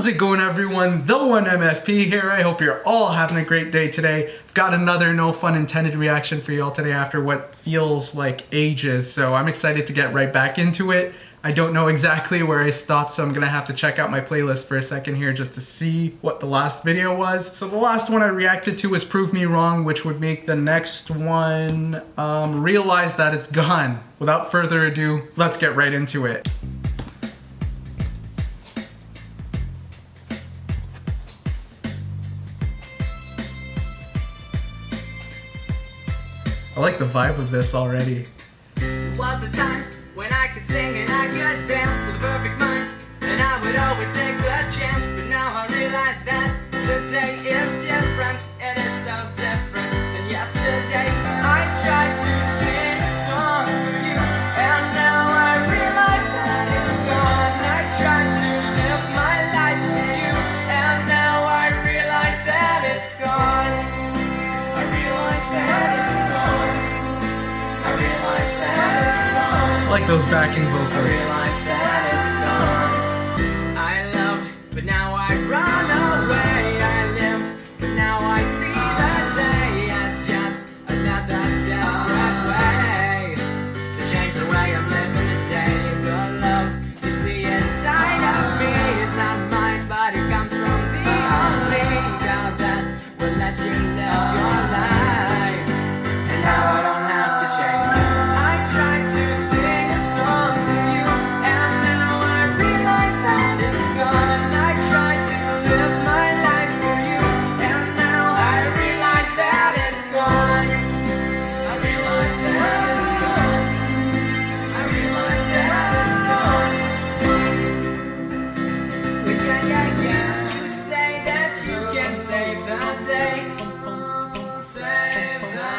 How's it going, everyone? The 1MFP here. I hope you're all having a great day today. I've got another no fun intended reaction for y'all today after what feels like ages, so I'm excited to get right back into it. I don't know exactly where I stopped, so I'm gonna have to check out my playlist for a second here just to see what the last video was. So the last one I reacted to was Prove Me Wrong, which would make the next one Realize That It's Gone. Without further ado, let's get right into it. I like the vibe of this already. Was a time when I could sing and I could dance with a perfect mind, and I would always take the chance. But now I realize that today is different. It is so different than yesterday. I tried to sing a song for you, and now I realize that it's gone. I tried to live my life for you, and now I realize that it's gone. I realize that it's gone. I realize that it's gone. I like those backing vocals. I realize that it's gone. I loved, but now I run away. I lived, but now I see the day as just another desperate way to change the way I'm living today. The love you see inside of me is not mine, but it comes from the only God that will let you live your life. And now I don't have to change. I tried to sing a song for you, and now I realize that it's gone. I tried to live my life for you, and now I realize that it's gone. I realize that it's gone. I realize that it's gone. Yeah. You say that you can save the day. Save the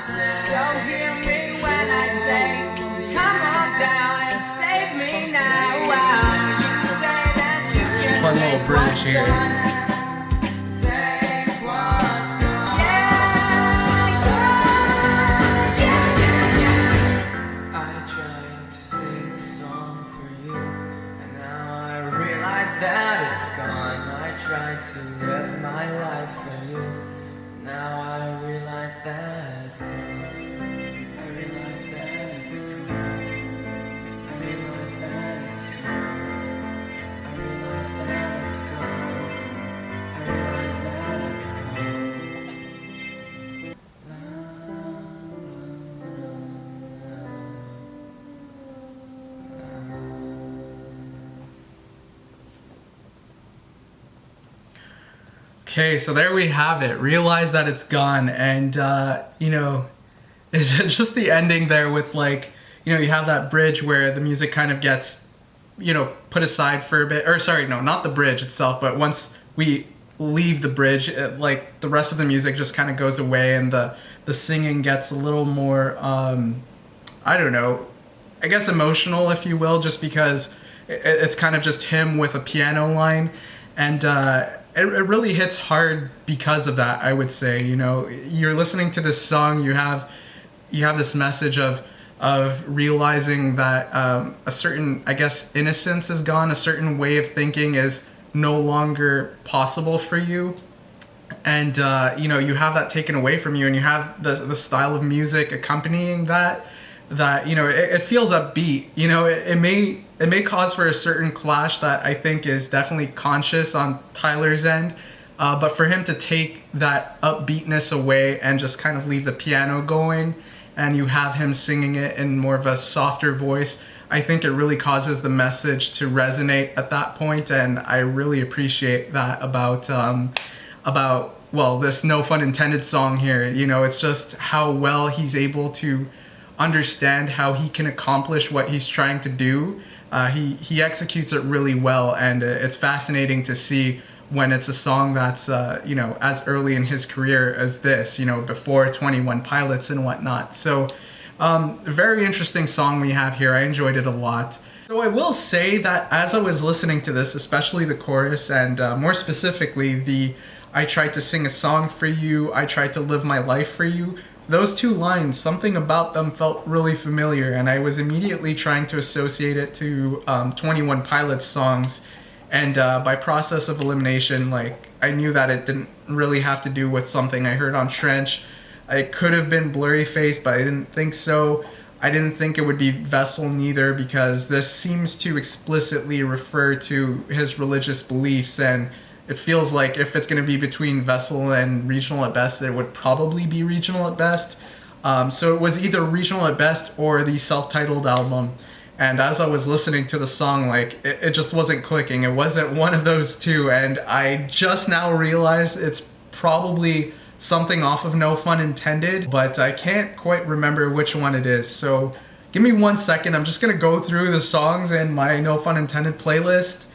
day. So hear me when I say, come on down and save me now. Wow. You say that you can Fun little take bridge what's here. gone. Take what's gone. Yeah. I tried to sing a song for you, and now I realize that it's gone. I tried to live my life for you, now I realize that it's gone. I realize that it's gone. I realize that it's gone. I realize that it's gone. I realize that it's gone. Okay, so there we have it. Realize That It's Gone. And, you know, it's just the ending there with, like, you know, you have that bridge where the music kind of gets, you know, put aside for a bit. Or, sorry, no, not the bridge itself, but once we leave the bridge, like, the rest of the music just kind of goes away and the singing gets a little more, I don't know, I guess emotional, if you will, just because it's kind of just him with a piano line. And, it really hits hard because of that, I would say. You know, you're listening to this song, you have this message of realizing that a certain, I guess, innocence is gone, a certain way of thinking is no longer possible for you. And, you know, you have that taken away from you, and you have the style of music accompanying that, you know, it feels upbeat. You know, it may cause for a certain clash that I think is definitely conscious on Tyler's end, but for him to take that upbeatness away and just kind of leave the piano going, and you have him singing it in more of a softer voice, I think it really causes the message to resonate at that point, and I really appreciate that about well, this No Fun Intended song here. You know, it's just how well he's able to understand how he can accomplish what he's trying to do. He executes it really well, and it's fascinating to see when it's a song that's you know, as early in his career as this, you know, before 21 Pilots and whatnot. So a very interesting song we have here. I enjoyed it a lot. So I will say that as I was listening to this, especially the chorus, and more specifically the I tried to sing a song for you, I tried to live my life for you, those two lines, something about them felt really familiar, and I was immediately trying to associate it to 21 Pilots songs. And by process of elimination, like, I knew that it didn't really have to do with something I heard on Trench. It could have been Blurry Face, but I didn't think so. I didn't think it would be Vessel neither, because this seems to explicitly refer to his religious beliefs, and it feels like if it's going to be between Vessel and Regional at Best, it would probably be Regional at Best. So it was either Regional at Best or the self-titled album. And as I was listening to the song, like, it just wasn't clicking. It wasn't one of those two. And I just now realized it's probably something off of No Fun Intended, but I can't quite remember which one it is. So give me 1 second. I'm just going to go through the songs in my No Fun Intended playlist,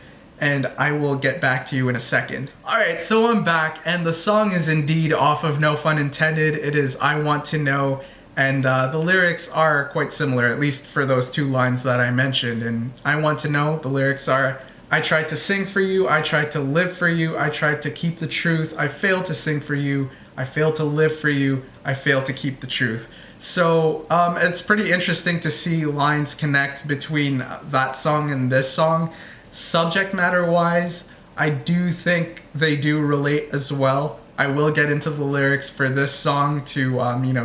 and I will get back to you in a second. Alright, so I'm back, and the song is indeed off of No Fun Intended. It is I Want to Know. And the lyrics are quite similar, at least for those two lines that I mentioned. And I Want to Know, the lyrics are, I tried to sing for you, I tried to live for you, I tried to keep the truth, I failed to sing for you, I failed to live for you, I failed to keep the truth. So it's pretty interesting to see lines connect between that song and this song. Subject matter wise, I do think they do relate as well. I will get into the lyrics for this song to,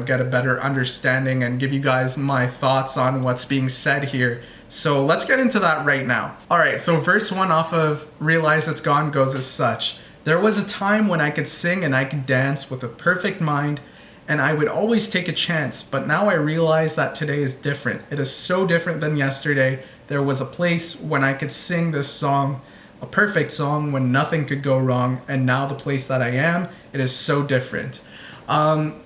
get a better understanding and give you guys my thoughts on what's being said here. So let's get into that right now. Alright, so verse 1 off of Realize It's Gone goes as such. There was a time when I could sing and I could dance with a perfect mind, and I would always take a chance, but now I realize that today is different. It is so different than yesterday. There was a place when I could sing this song, a perfect song when nothing could go wrong, and now the place that I am, it is so different.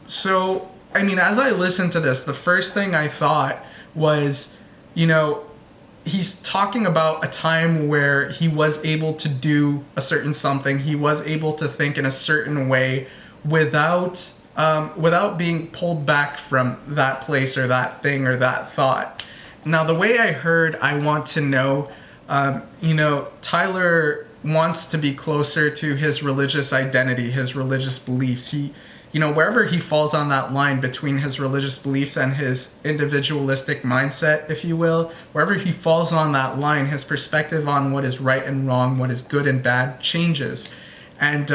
So, I mean, as I listened to this, the first thing I thought was, he's talking about a time where he was able to do a certain something, he was able to think in a certain way without being pulled back from that place or that thing or that thought. Now, the way I heard I Want to Know, Tyler wants to be closer to his religious identity, his religious beliefs. He, wherever he falls on that line between his religious beliefs and his individualistic mindset, if you will, wherever he falls on that line, his perspective on what is right and wrong, what is good and bad changes. And,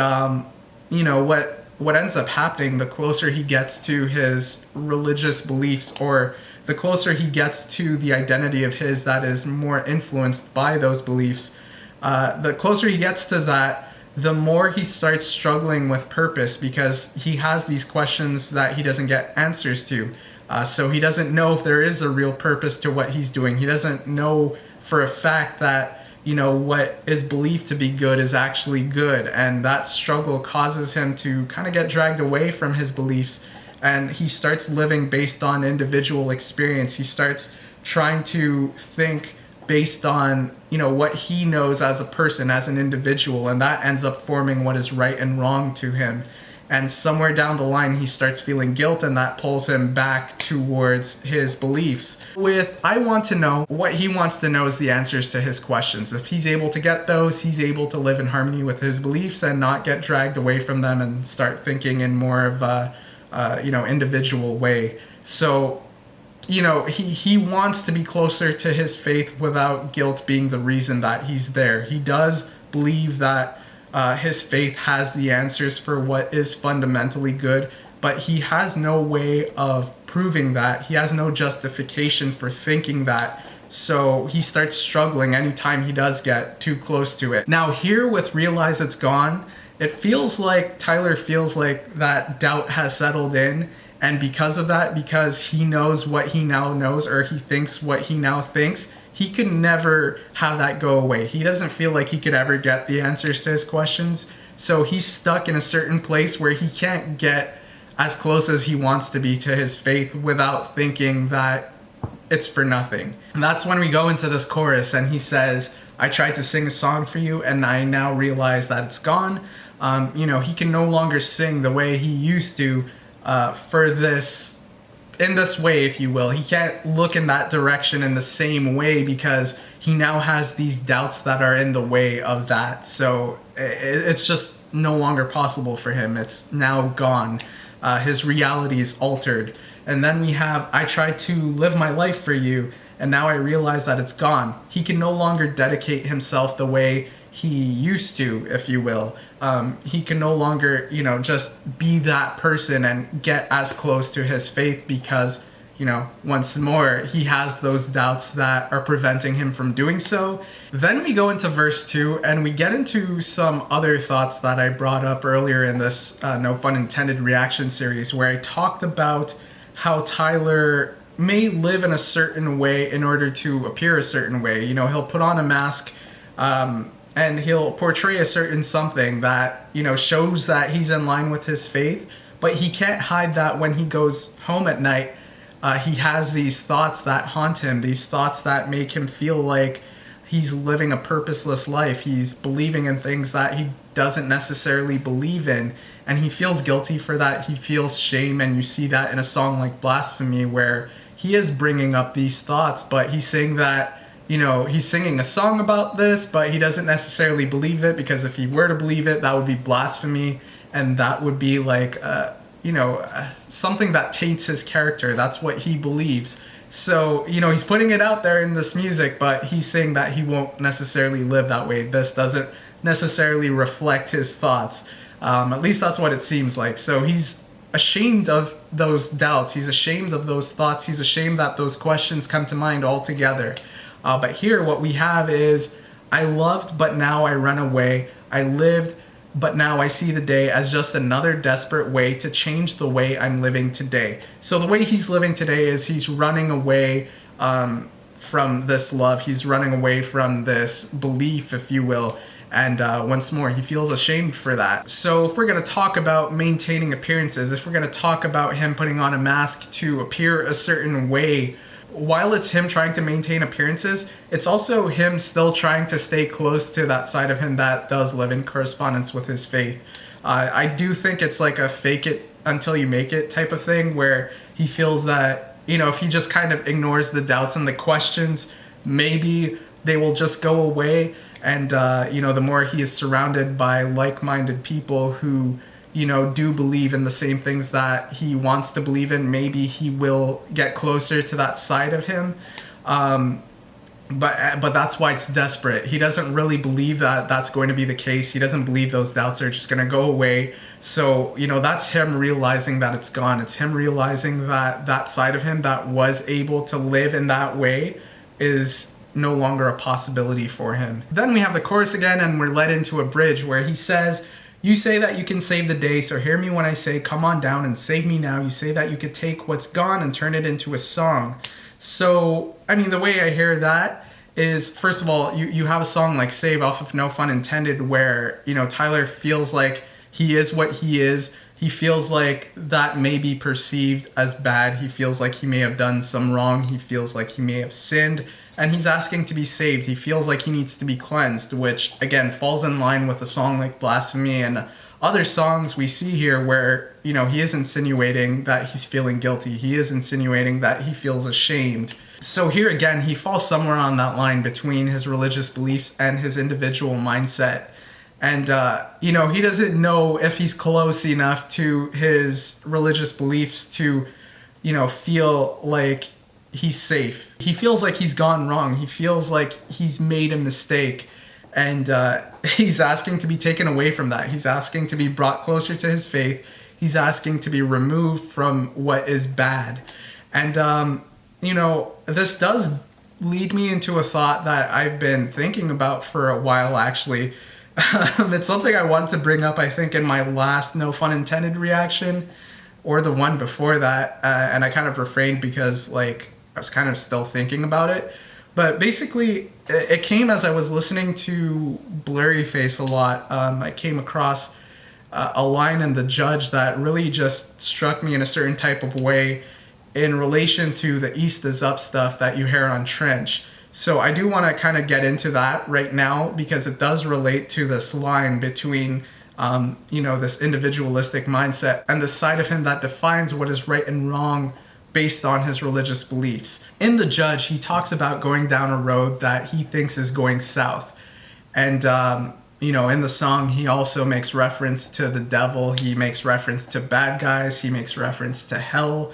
what ends up happening, the closer he gets to his religious beliefs, or the closer he gets to the identity of his that is more influenced by those beliefs, the closer he gets to that, the more he starts struggling with purpose, because he has these questions that he doesn't get answers to. So he doesn't know if there is a real purpose to what he's doing. He doesn't know for a fact that, what is believed to be good is actually good. And that struggle causes him to kind of get dragged away from his beliefs. And he starts living based on individual experience. He starts trying to think based on, what he knows as a person, as an individual. And that ends up forming what is right and wrong to him. And somewhere down the line, he starts feeling guilt, and that pulls him back towards his beliefs. With I Want to Know, what he wants to know is the answers to his questions. If he's able to get those, he's able to live in harmony with his beliefs and not get dragged away from them and start thinking in more of a individual way. So, he wants to be closer to his faith without guilt being the reason that he's there. He does believe that his faith has the answers for what is fundamentally good, but he has no way of proving that. He has no justification for thinking that. So he starts struggling anytime he does get too close to it. Now here with Realize It's Gone, it feels like Tyler feels like that doubt has settled in, and because of that, because he knows what he now knows, or he thinks what he now thinks, he could never have that go away. He doesn't feel like he could ever get the answers to his questions, so he's stuck in a certain place where he can't get as close as he wants to be to his faith without thinking that it's for nothing. And that's when we go into this chorus, and he says, I tried to sing a song for you, and I now realize that it's gone. He can no longer sing the way he used to in this way, if you will. He can't look in that direction in the same way because he now has these doubts that are in the way of that. So it's just no longer possible for him. It's now gone. His reality is altered. And then we have, I tried to live my life for you, and now I realize that it's gone. He can no longer dedicate himself the way he used to, if you will. He can no longer, just be that person and get as close to his faith because, once more, he has those doubts that are preventing him from doing so. Then we go into verse 2 and we get into some other thoughts that I brought up earlier in this No Fun Intended reaction series, where I talked about how Tyler may live in a certain way in order to appear a certain way. He'll put on a mask and he'll portray a certain something that, shows that he's in line with his faith, but he can't hide that when he goes home at night. He has these thoughts that haunt him, these thoughts that make him feel like he's living a purposeless life. He's believing in things that he doesn't necessarily believe in, and he feels guilty for that. He feels shame, and you see that in a song like Blasphemy, where he is bringing up these thoughts, but he's saying that, he's singing a song about this, but he doesn't necessarily believe it, because if he were to believe it, that would be blasphemy, and that would be like, something that taints his character. That's what he believes. So, he's putting it out there in this music, but he's saying that he won't necessarily live that way. This doesn't necessarily reflect his thoughts. At least that's what it seems like. So he's ashamed of those doubts. He's ashamed of those thoughts. He's ashamed that those questions come to mind altogether. But here what we have is, I loved, but now I run away. I lived, but now I see the day as just another desperate way to change the way I'm living today. So the way he's living today is he's running away from this love. He's running away from this belief, if you will. And once more, he feels ashamed for that. So if we're going to talk about maintaining appearances, if we're going to talk about him putting on a mask to appear a certain way, while it's him trying to maintain appearances, it's also him still trying to stay close to that side of him that does live in correspondence with his faith. I do think it's like a fake it until you make it type of thing, where he feels that, if he just kind of ignores the doubts and the questions, maybe they will just go away. And, the more he is surrounded by like-minded people who, do believe in the same things that he wants to believe in, maybe he will get closer to that side of him. But that's why it's desperate. He doesn't really believe that that's going to be the case. He doesn't believe those doubts are just going to go away. So, that's him realizing that it's gone. It's him realizing that that side of him that was able to live in that way is no longer a possibility for him. Then we have the chorus again, and we're led into a bridge where he says, "You say that you can save the day, so hear me when I say, come on down and save me now. You say that you could take what's gone and turn it into a song." So, the way I hear that is, first of all, you have a song like Save off of No Fun Intended where, Tyler feels like he is what he is. He feels like that may be perceived as bad. He feels like he may have done some wrong. He feels like he may have sinned. And he's asking to be saved. He feels like he needs to be cleansed, which, again, falls in line with a song like Blasphemy and other songs we see here where, he is insinuating that he's feeling guilty. He is insinuating that he feels ashamed. So here again, he falls somewhere on that line between his religious beliefs and his individual mindset. And, he doesn't know if he's close enough to his religious beliefs to, feel like he's safe. He feels like he's gone wrong. He feels like he's made a mistake. And he's asking to be taken away from that. He's asking to be brought closer to his faith. He's asking to be removed from what is bad. And, this does lead me into a thought that I've been thinking about for a while, actually. It's something I wanted to bring up, I think, in my last No Fun Intended reaction, or the one before that. And I kind of refrained because, I was kind of still thinking about it. But basically, it came as I was listening to Blurryface a lot. I came across a line in The Judge that really just struck me in a certain type of way in relation to the East is Up stuff that you hear on Trench. So I do want to kind of get into that right now because it does relate to this line between, this individualistic mindset and the side of him that defines what is right and wrong based on his religious beliefs. In The Judge, he talks about going down a road that he thinks is going south. And, in the song, he also makes reference to the devil. He makes reference to bad guys. He makes reference to hell.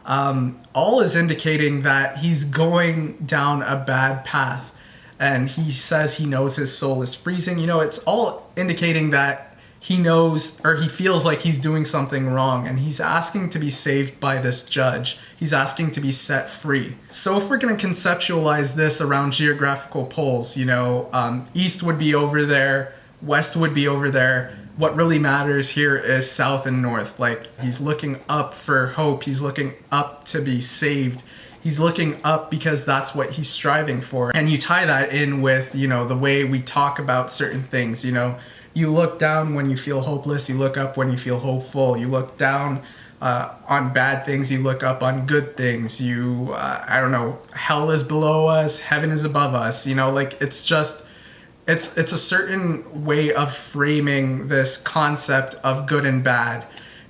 All is indicating that he's going down a bad path. and he says he knows his soul is freezing. You know, it's all indicating that he knows, or he feels like he's doing something wrong, and he's asking to be saved by this judge. He's asking to be set free. So if we're going to conceptualize this around geographical poles, you know, east would be over there, west would be over there. What really matters here is south and north. Like, he's looking up for hope. He's looking up to be saved. He's looking up because that's what he's striving for. And you tie that in with, you know, the way we talk about certain things. You know, you look down when you feel hopeless. You look up when you feel hopeful. You look down on bad things. You look up on good things. You, I don't know, hell is below us. Heaven is above us. You know, like, it's just... It's a certain way of framing this concept of good and bad.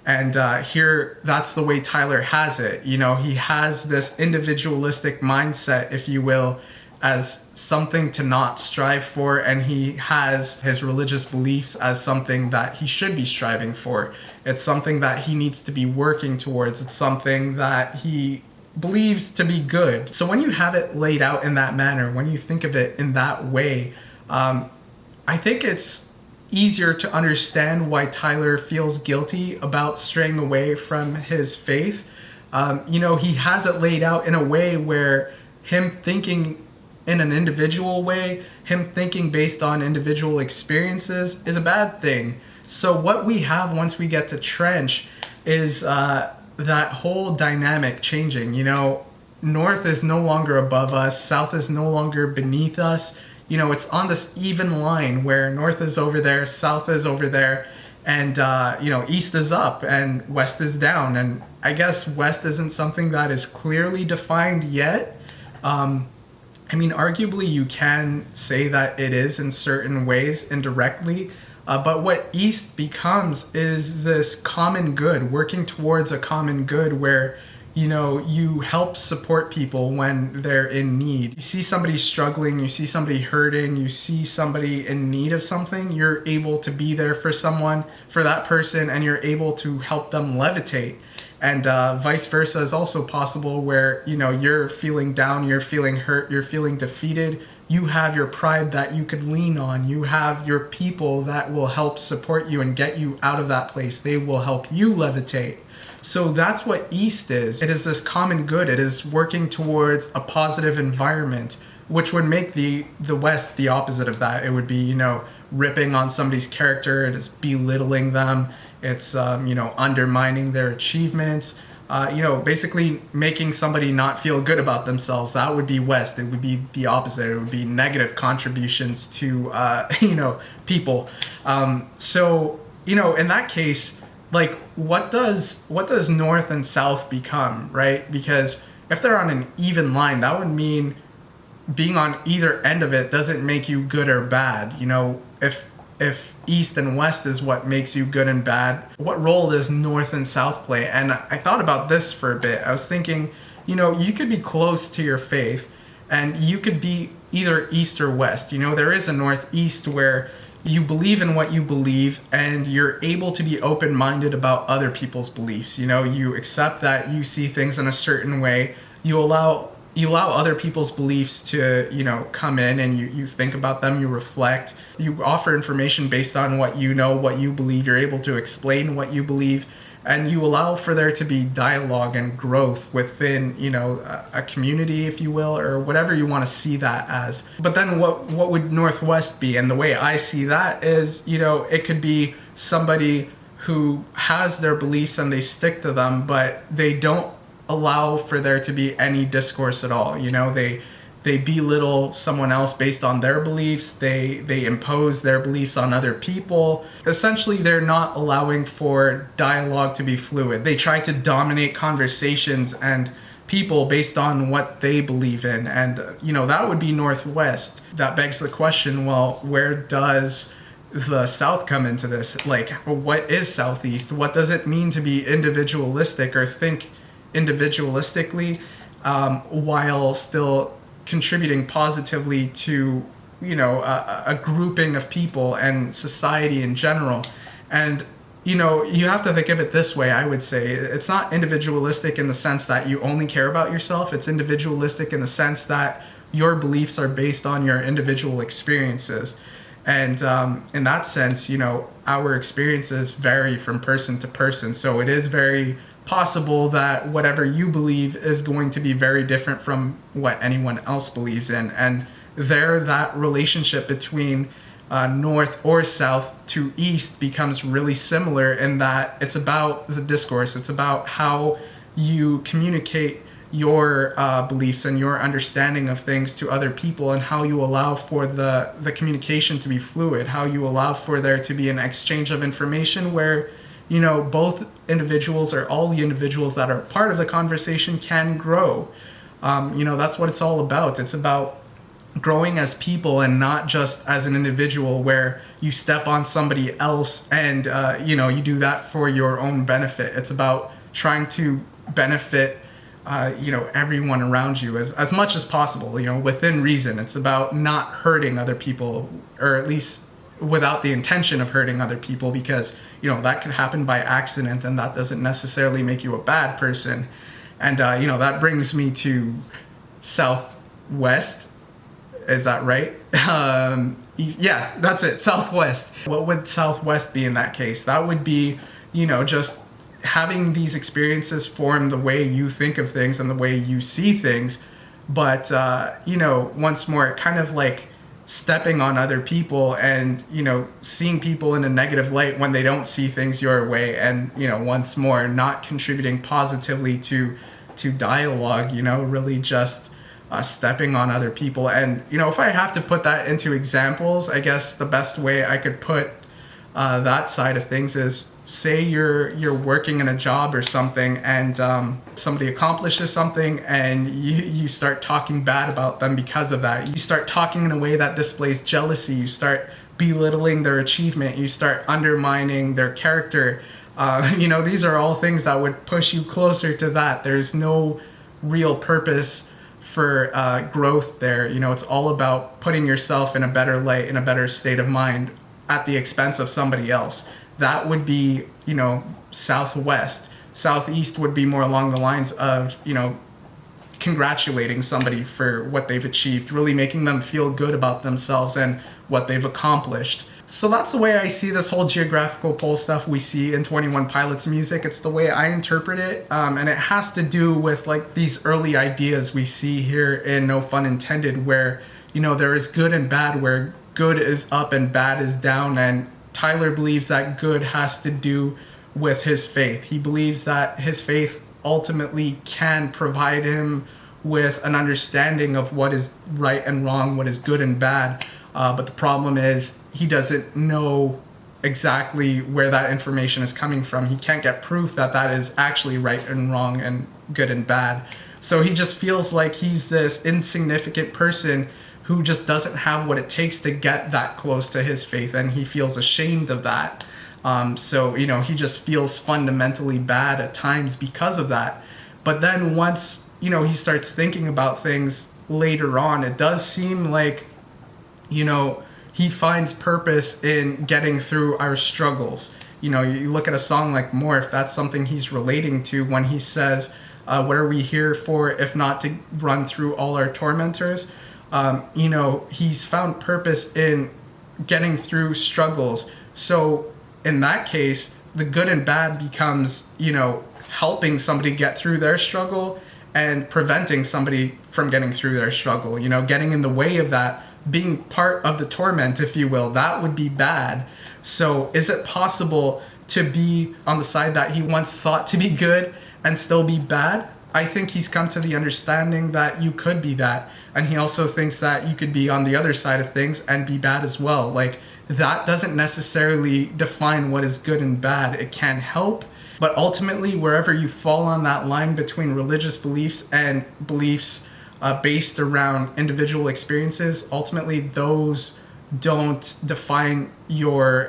And here, that's the way Tyler has it. You know, he has this individualistic mindset, if you will, as something to not strive for. And he has his religious beliefs as something that he should be striving for. It's something that he needs to be working towards. It's something that he believes to be good. So when you have it laid out in that manner, when you think of it in that way, I think it's easier to understand why Tyler feels guilty about straying away from his faith. You know, he has it laid out in a way where him thinking in an individual way, him thinking based on individual experiences is a bad thing. So what we have once we get to Trench is that whole dynamic changing. You know, north is no longer above us, south is no longer beneath us. You know, it's on this even line where north is over there, south is over there, and, you know, east is up and west is down. And I guess west isn't something that is clearly defined yet. I mean, arguably you can say that it is in certain ways indirectly, but what east becomes is this common good, working towards a common good where, you know, you help support people when they're in need. You see somebody struggling, you see somebody hurting, you see somebody in need of something, you're able to be there for someone, for that person, and you're able to help them levitate. And vice versa is also possible where, you know, you're feeling down, you're feeling hurt, you're feeling defeated. You have your pride that you could lean on. You have your people that will help support you and get you out of that place. They will help you levitate. So that's what East is. It is this common good. It is working towards a positive environment, which would make the West the opposite of that. It would be, you know, ripping on somebody's character. It is belittling them. It's, you know, undermining their achievements. You know, basically making somebody not feel good about themselves. That would be West. It would be the opposite. It would be negative contributions to, you know, people. So, you know, in that case, like, what does north and south become, right? Because if they're on an even line, that would mean being on either end of it doesn't make you good or bad. You know, if east and west is what makes you good and bad, what role does north and south play? And I thought about this for a bit. I was thinking, you know, you could be close to your faith and you could be either east or west. You know, there is a northeast where you believe in what you believe and you're able to be open-minded about other people's beliefs. You know, you accept that you see things in a certain way. You allow other people's beliefs to, you know, come in and you think about them, you reflect, you offer information based on what you know, what you believe. You're able to explain what you believe, and you allow for there to be dialogue and growth within, you know, a community, if you will, or whatever you want to see that as. But then what would Northwest be? And the way I see that is, you know, it could be somebody who has their beliefs and they stick to them, but they don't allow for there to be any discourse at all. You know, they belittle someone else based on their beliefs. They impose their beliefs on other people. Essentially, they're not allowing for dialogue to be fluid. They try to dominate conversations and people based on what they believe in. And, you know, that would be Northwest. That begs the question, well, where does the South come into this? Like, what is Southeast? What does it mean to be individualistic or think individualistically while still contributing positively to, you know, a grouping of people and society in general? And, you know, you have to think of it this way. I would say it's not individualistic in the sense that you only care about yourself. It's individualistic in the sense that your beliefs are based on your individual experiences. And in that sense, you know, our experiences vary from person to person. So it is very possible that whatever you believe is going to be very different from what anyone else believes in. And there, that relationship between north or south to east becomes really similar in that it's about the discourse. It's about how you communicate your beliefs and your understanding of things to other people, and how you allow for the communication to be fluid, how you allow for there to be an exchange of information where, you know, both individuals or all the individuals that are part of the conversation can grow. You know, that's what it's all about. It's about growing as people and not just as an individual where you step on somebody else and, you know, you do that for your own benefit. It's about trying to benefit you know, everyone around you as much as possible, you know, within reason. It's about not hurting other people, or at least without the intention of hurting other people, because, you know, that could happen by accident and that doesn't necessarily make you a bad person. And, you know, that brings me to Southwest. Is that right? Yeah, that's it. Southwest. What would Southwest be in that case? That would be, you know, just having these experiences form the way you think of things and the way you see things. But, you know, once more, kind of like stepping on other people and, you know, seeing people in a negative light when they don't see things your way. And, you know, once more, not contributing positively to dialogue, you know, really just stepping on other people. And, you know, if I have to put that into examples, I guess the best way I could put that side of things is, say you're working in a job or something, and somebody accomplishes something and you start talking bad about them because of that. You start talking in a way that displays jealousy. You start belittling their achievement. You start undermining their character. You know, these are all things that would push you closer to that. There's no real purpose for growth there. You know, it's all about putting yourself in a better light, in a better state of mind at the expense of somebody else. That would be, you know, Southwest. Southeast would be more along the lines of, you know, congratulating somebody for what they've achieved, really making them feel good about themselves and what they've accomplished. So that's the way I see this whole geographical pole stuff we see in 21 Pilots music. It's the way I interpret it, and it has to do with like these early ideas we see here in No Fun Intended, where, you know, there is good and bad, where good is up and bad is down, and Tyler believes that good has to do with his faith. He believes that his faith ultimately can provide him with an understanding of what is right and wrong, what is good and bad. But the problem is he doesn't know exactly where that information is coming from. He can't get proof that that is actually right and wrong and good and bad. So he just feels like he's this insignificant person who just doesn't have what it takes to get that close to his faith, and he feels ashamed of that. So, you know, he just feels fundamentally bad at times because of that. But then once, you know, he starts thinking about things later on, it does seem like, you know, he finds purpose in getting through our struggles. You know, you look at a song like Morph, that's something he's relating to when he says, what are we here for if not to run through all our tormentors? You know, he's found purpose in getting through struggles. So in that case, the good and bad becomes, you know, helping somebody get through their struggle and preventing somebody from getting through their struggle, you know, getting in the way of that, being part of the torment, if you will. That would be bad. So is it possible to be on the side that he once thought to be good and still be bad? I think he's come to the understanding that you could be that. And he also thinks that you could be on the other side of things and be bad as well. Like, that doesn't necessarily define what is good and bad. It can help, but ultimately, wherever you fall on that line between religious beliefs and beliefs based around individual experiences, ultimately those don't define your,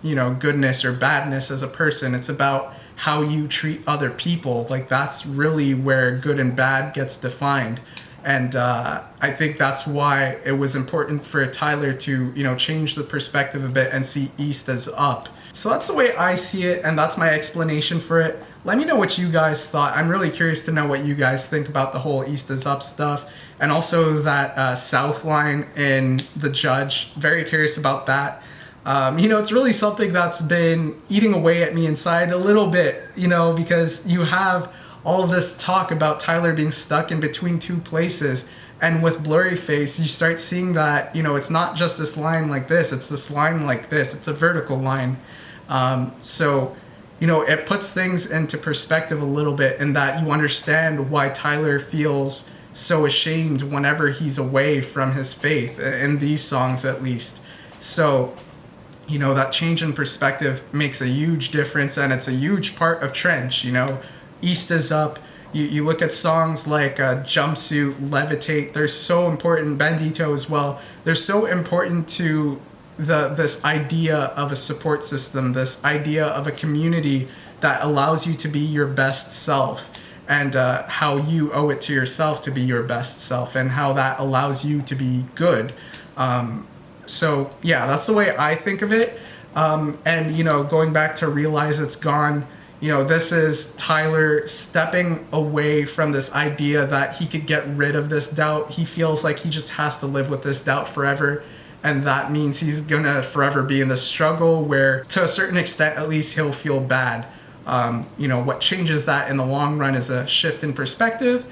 you know, goodness or badness as a person. It's about how you treat other people. Like, that's really where good and bad gets defined. And I think that's why it was important for Tyler to, you know, change the perspective a bit and see east as up. So that's the way I see it, and that's my explanation for it. let me know what you guys thought. I'm really curious to know what you guys think about the whole East is Up stuff, and also that South line in The Judge. Very curious about that. It's really something that's been eating away at me inside a little bit, because you have all of this talk about Tyler being stuck in between two places. And with Blurry Face, you start seeing that, it's not just this line like this, it's this line like this. It's a vertical line. So it puts things into perspective a little bit, in that you understand why Tyler feels so ashamed whenever he's away from his faith, in these songs at least. So, that change in perspective makes a huge difference, and it's a huge part of Trench. East is Up. You look at songs like Jumpsuit, Levitate, they're so important. Bandito as well. They're so important to this idea of a support system, this idea of a community that allows you to be your best self, and how you owe it to yourself to be your best self, and how that allows you to be good. So yeah, that's the way I think of it. And going back to Realize It's Gone, this is Tyler stepping away from this idea that he could get rid of this doubt. He feels like he just has to live with this doubt forever. And that means he's gonna forever be in this struggle where, to a certain extent at least, he'll feel bad. What changes that in the long run is a shift in perspective.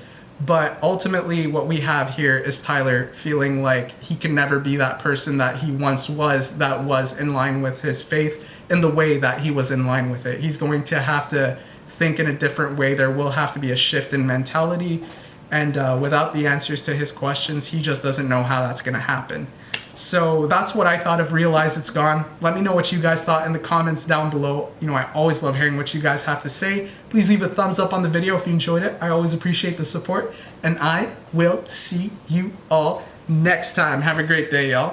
But ultimately what we have here is Tyler feeling like he can never be that person that he once was, that was in line with his faith in the way that he was in line with it. He's going to have to think in a different way. There will have to be a shift in mentality. And without the answers to his questions, he just doesn't know how that's going to happen. So that's what I thought of Realize It's Gone. Let me know what you guys thought in the comments down below. I always love hearing what you guys have to say. Please leave a thumbs up on the video if you enjoyed it. I always appreciate the support. And I will see you all next time. Have a great day, y'all.